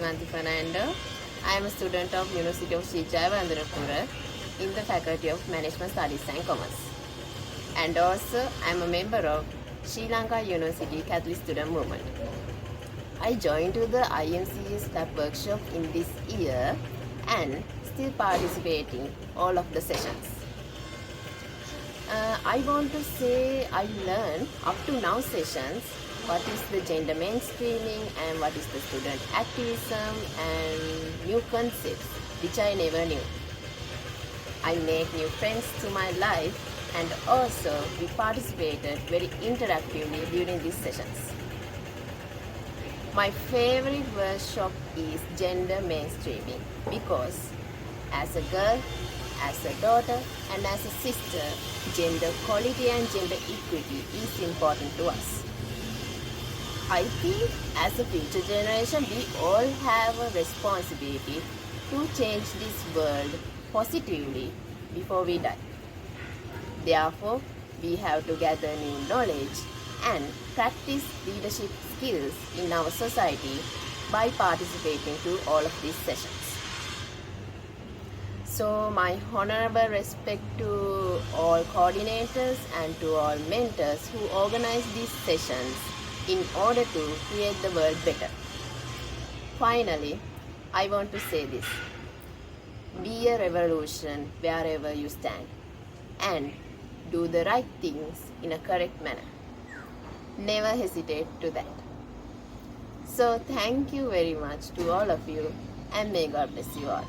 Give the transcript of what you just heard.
Shivanthie Fernando. I am a student of University of Shivanthie in the Faculty of Management Studies and Commerce. And also, I am a member of Sri Lanka University Catholic Student Movement. I joined to the IMCS lab workshop in this year and still participating all of the sessions. I want to say I learned up to now sessions what is the gender mainstreaming and what is the student activism and new concepts which I never knew. I make new friends to my life and also we participated very interactively during these sessions. My favorite workshop is gender mainstreaming because as a girl, as a daughter and as a sister, gender equality and gender equity is important to us. I think as a future generation, we all have a responsibility to change this world positively before we die. Therefore, we have to gather new knowledge and practice leadership skills in our society by participating to all of these sessions. So my honorable respect to all coordinators and to all mentors who organize these sessions in order to create the world better. Finally, I want to say this. Be a revolution wherever you stand and do the right things in a correct manner. Never hesitate to that. So thank you very much to all of you and may God bless you all.